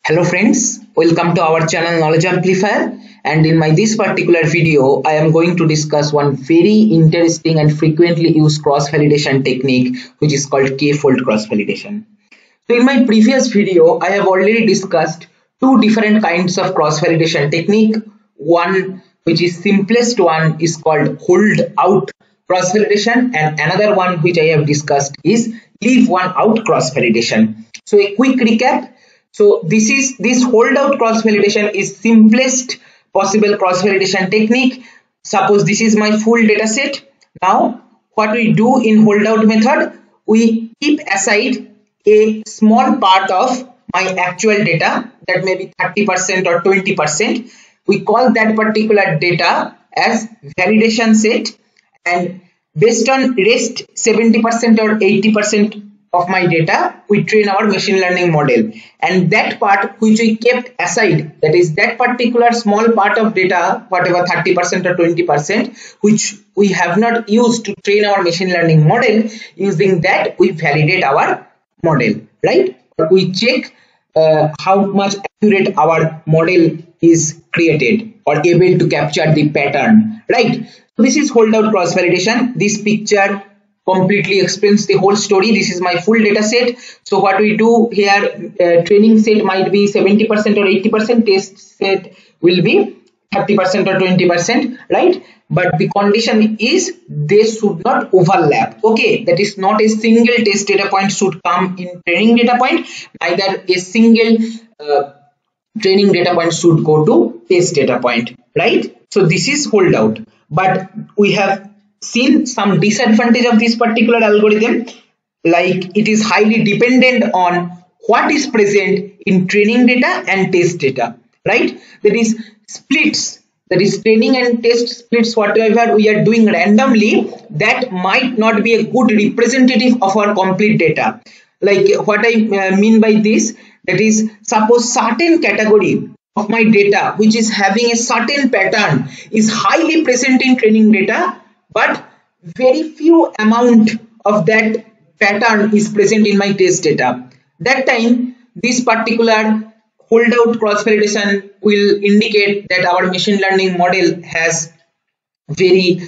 Hello friends, welcome to our channel Knowledge Amplifier, and in this particular video I am going to discuss one very interesting and frequently used cross-validation technique which is called k-fold cross-validation. So in my previous video I have already discussed two different kinds of cross-validation technique. One which is simplest one is called hold out cross-validation, and another one which I have discussed is leave one out cross-validation. So a quick recap. So this hold out cross validation is simplest possible cross validation technique. Suppose this is my full data set. Now what we do in hold out method, we keep aside a small part of my actual data, that may be 30% or 20%. We call that particular data as validation set, and based on rest 70% or 80% of my data, we train our machine learning model, and that part which we kept aside, that is that particular small part of data, whatever 30% or 20%, which we have not used to train our machine learning model, using that we validate our model, right? We check how much accurate our model is created or able to capture the pattern, right? So this is hold out cross validation. This picture completely explains the whole story. This is my full data set. So what we do here, training set might be 70% or 80%, test set will be 30% or 20%, right? But the condition is they should not overlap. Okay, that is not a single test data point should come in training data point, neither a single training data point should go to test data point, right? So this is hold out, but we have seen some disadvantage of this particular algorithm, like it is highly dependent on what is present in training data and test data, right? That is splits, that is training and test splits, whatever we are doing randomly, that might not be a good representative of our complete data. Like what I mean by this, that is, suppose certain category of my data which is having a certain pattern is highly present in training data, but very few amount of that pattern is present in my test data. That time this particular hold out cross validation will indicate that our machine learning model has very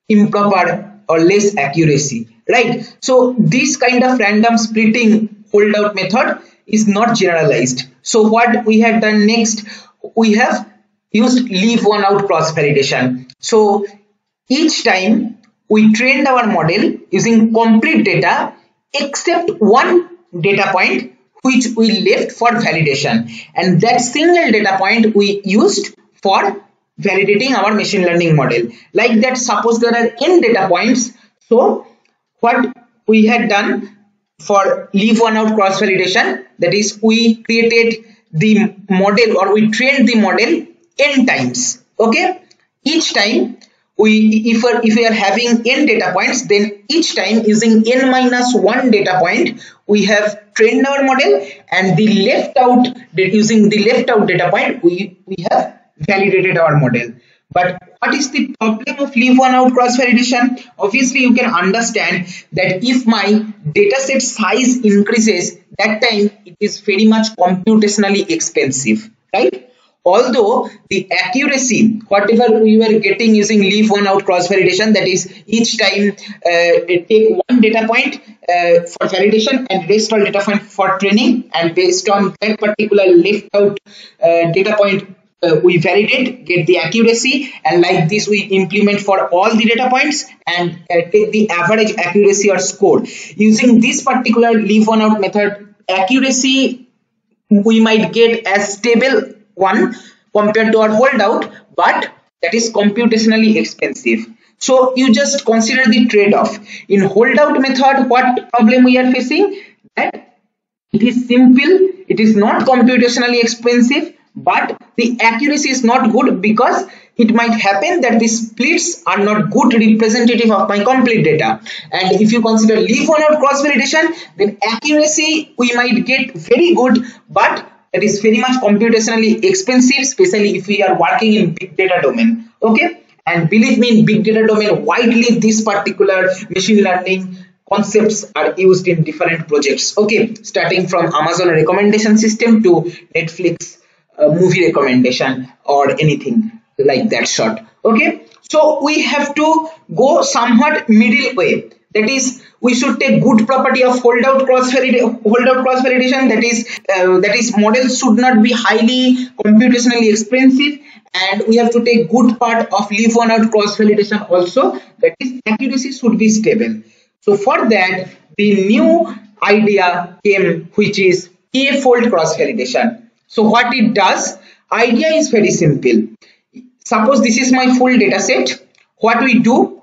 improper or less accuracy, right? So this kind of random splitting hold out method is not generalized. So what we have done next, we have used leave one out cross validation. So each time we trained our model using complete data except one data point which we left for validation, and that single data point we used for validating our machine learning model. Like that, suppose there are n data points. So what we had done for leave one out cross validation, that is, we created the model or we trained the model n times. Okay, each time if we are having n data points, then each time using n minus 1 data point we have trained our model, and the left out, using the left out data point we have validated our model. But what is the problem of leave one out cross validation? Obviously you can understand that if my data set size increases, that time it is very much computationally expensive, right? Although the accuracy, whatever we were getting using leave one out cross validation, that is, each time take one data point for validation and rest all data point for training, and based on that particular left out data point we validate, get the accuracy, and like this we implement for all the data points and take the average accuracy or score. Using this particular leave one out method, accuracy we might get as stable one compared to our hold out, but that is computationally expensive. So you just consider the trade-off. In hold out method, what problem we are facing? That it is simple, it is not computationally expensive, but the accuracy is not good, because it might happen that the splits are not good representative of my complete data. And if you consider leave one out cross validation, then accuracy we might get very good, but that is very much computationally expensive, especially if we are working in big data domain. Okay, and believe me, in big data domain widely this particular machine learning concepts are used in different projects. Okay, starting from Amazon recommendation system to Netflix movie recommendation or anything like that sort. Okay, so we have to go somewhat middle way. That is, we should take good property of holdout cross validation. That is models should not be highly computationally expensive, and we have to take good part of leave one out cross validation also. That is, accuracy should be stable. So for that, the new idea came, which is k-fold cross validation. So what it does, idea is very simple. Suppose this is my full data set. What we do,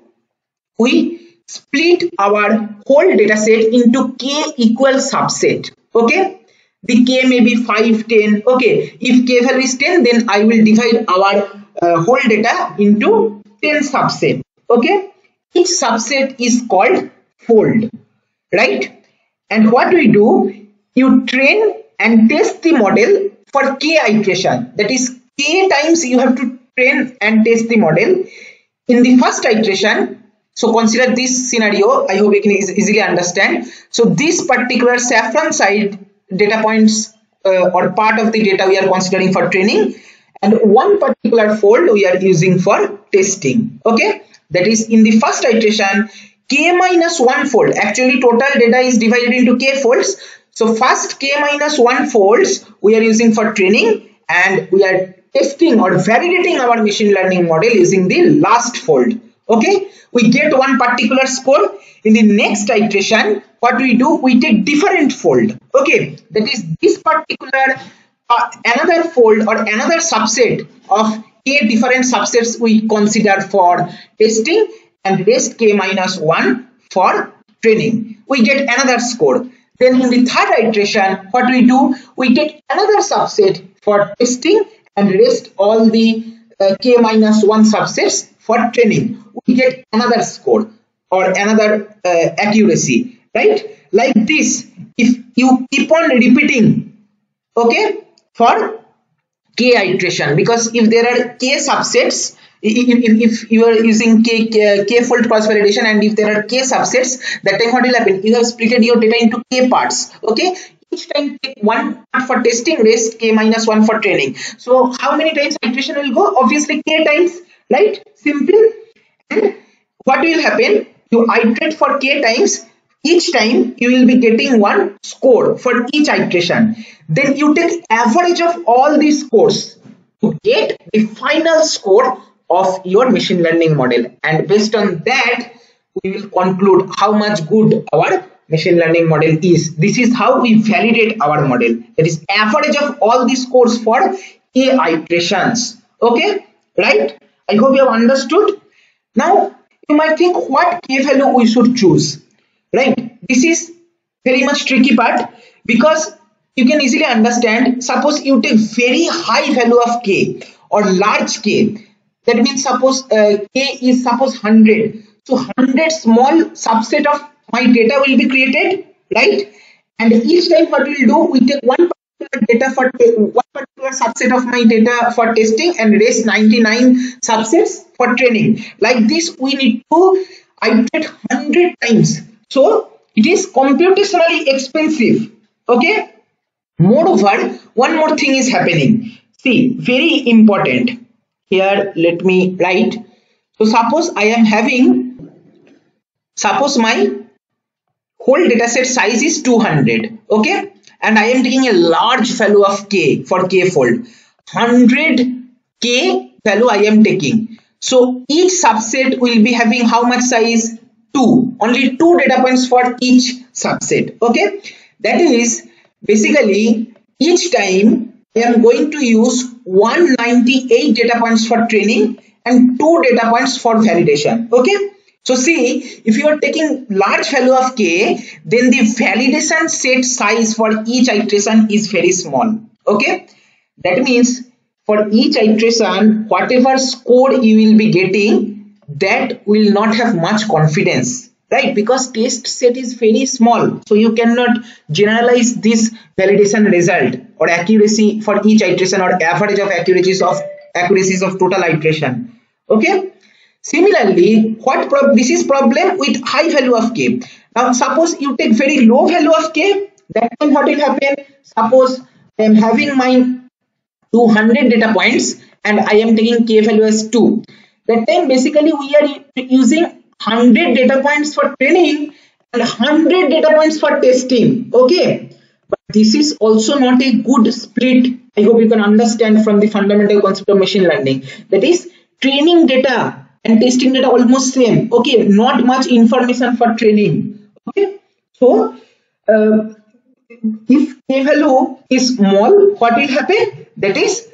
we split our whole data set into k equal subset. Okay, the k may be 5, 10. Okay, if k value is 10, then I will divide our whole data into 10 subset. Okay, each subset is called fold, right? And what we do, you train and test the model for k iteration. That is, k times you have to train and test the model. In the first iteration, so consider this scenario, I hope you can easily understand. So this particular saffron side data points or part of the data we are considering for training, and one particular fold we are using for testing. Okay, that is, in the first iteration, k minus 1 fold, actually total data is divided into k folds. So first k minus 1 folds we are using for training, and we are testing or validating our machine learning model using the last fold. Okay, we get one particular score. In the next iteration, what we do, we take different fold. Okay, that is, this particular another fold or another subset of k different subsets we consider for testing, and rest k minus 1 for training. We get another score. Then in the third iteration, what we do, we take another subset for testing and rest all the k minus 1 subsets for training. We get another score or another accuracy, right? Like this, if you keep on repeating, okay, for k iteration, because if there are k subsets, if you are using k fold cross validation, and if there are k subsets, that time what will happen, you have split your data into k parts. Okay, each time take one part for testing, rest k minus 1 for training. So how many times iteration will go? Obviously k times, right? Simple. And what will happen, you iterate for k times, each time you will be getting one score for each iteration. Then you take average of all these scores to get the final score of your machine learning model, and based on that we will conclude how much good our machine learning model is. This is how we validate our model. That is average of all the scores for k iterations. Okay, right? I hope you have understood. Now you might think, what k value we should choose, right? This is very much tricky part, because you can easily understand. Suppose you take very high value of k or large k, that means suppose k is suppose 100, so 100 small subset of my data will be created, right? And each time what we will do, we take one particular data for one particular subset of my data for testing, and rest 99 subsets for training. Like this we need to iterate 100 times, so it is computationally expensive. Okay, moreover, one more thing is happening. See, very important. Here let me write. So suppose I am having, suppose my whole data set size is 200. Okay, and I am taking a large value of k for k fold. 100 k value I am taking. So each subset will be having how much size? 2. Only 2 data points for each subset. Okay, that is basically each time I am going to use 198 data points for training and 2 data points for validation. Okay, so see, if you are taking large value of k, then the validation set size for each iteration is very small. Okay, that means for each iteration, whatever score you will be getting, that will not have much confidence, right? Because test set is very small, so you cannot generalize this validation result or accuracy for each iteration or average of accuracies of total iteration. Okay, Similarly, this is problem with high value of k. Now suppose you take very low value of k, that time what will happen? Suppose I am having my 200 data points and I am taking k value as 2. That time basically we are using 100 data points for training and 100 data points for testing. Okay, but this is also not a good split. I hope you can understand from the fundamental concept of machine learning. That is, training data and testing data almost same. Okay, not much information for training. Okay, so if k value is small, what will happen? That is,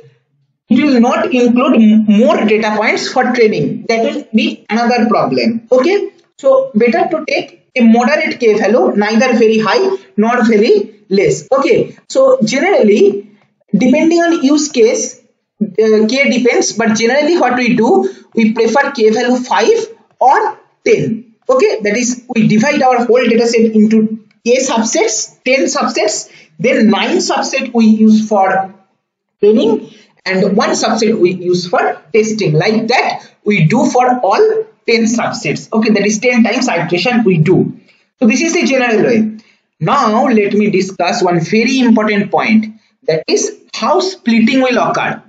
it will not include more data points for training. That will be another problem. Okay, so better to take a moderate k value, neither very high nor very less. Okay, so generally depending on use case, k depends, but generally what we do, we prefer k value 5 or 10. Okay, that is, we divide our whole data set into k subsets, 10 subsets, then 9 subset we use for training and 1 subset we use for testing. Like that we do for all 10 subsets. Okay, that is 10 times iteration we do. So this is the general way. Now let me discuss one very important point, that is how splitting will occur.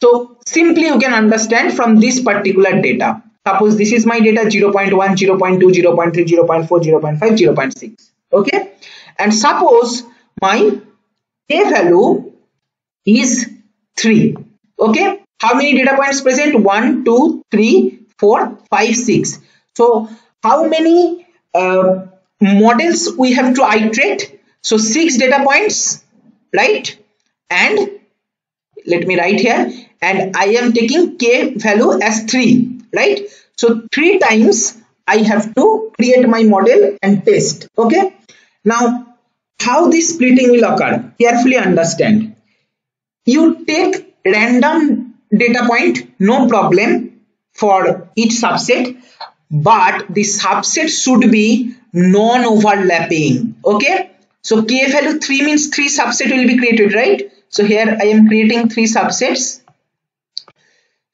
So simply you can understand from this particular data. Suppose this is my data 0.1, 0.2, 0.3, 0.4, 0.5, 0.6. Okay, and suppose my k value is 3. Okay, how many data points present? 1, 2, 3, 4, 5, 6. So how many models we have to iterate? So 6 data points, right? And let me write here, and I am taking k value as 3, right? So 3 times I have to create my model and test. Okay, now how this splitting will occur? Carefully understand. You take random data point, no problem, for each subset, but the subset should be non-overlapping. Okay, so k value 3 means 3 subset will be created, right? So here I am creating 3 subsets.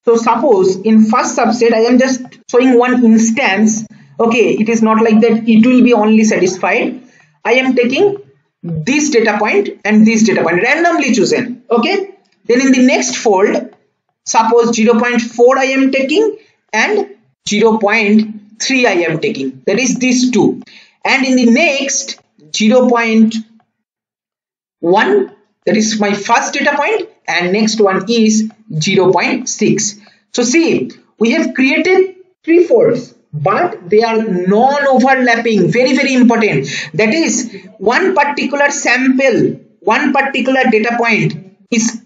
So suppose in first subset I am just showing one instance. Okay, it is not like that it will be only satisfied. I am taking this data point and this data point randomly chosen. Okay, then in the next fold, suppose 0.4 I am taking and 0.3 I am taking, that is these two, and in the next 0.1, that is my first data point, and next one is 0.6. So see, we have created 3 folds, but they are non-overlapping. Very, very important. That is, one particular sample, one particular data point is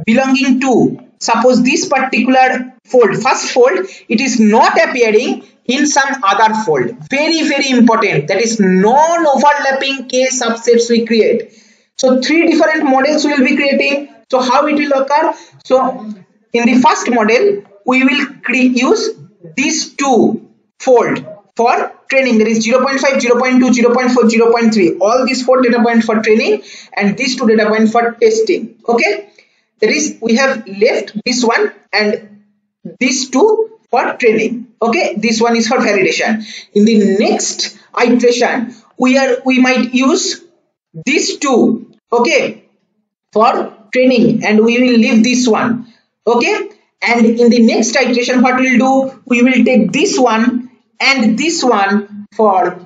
belonging to, suppose this particular fold, first fold, it is not appearing in some other fold. Very, very important. That is non-overlapping k subsets we create. So 3 different models we will be creating. So how it will occur? So in the first model, we will use these 2 fold for training. There is 0.5, 0.2, 0.4, 0.3. All these 4 data points for training and these 2 data points for testing. Okay, that is, we have left this one and these 2 for training. Okay, this one is for validation. In the next iteration, we might use these 2. Okay, for training, and we will leave this one. Okay, and in the next iteration what we'll do, we will take this one and this one for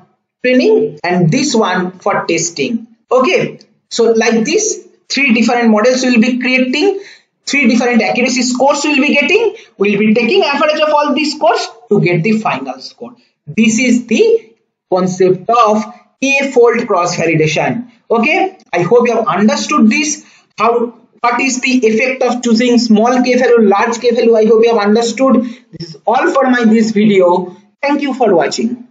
training and this one for testing. Okay, so like this 3 different models will be creating, 3 different accuracy scores will be getting. We'll be taking average of all these scores to get the final score. This is the concept of k-fold cross validation. Okay, I hope you have understood this. What is the effect of choosing small k value, large k value? I hope you have understood. This is all for this video. Thank you for watching.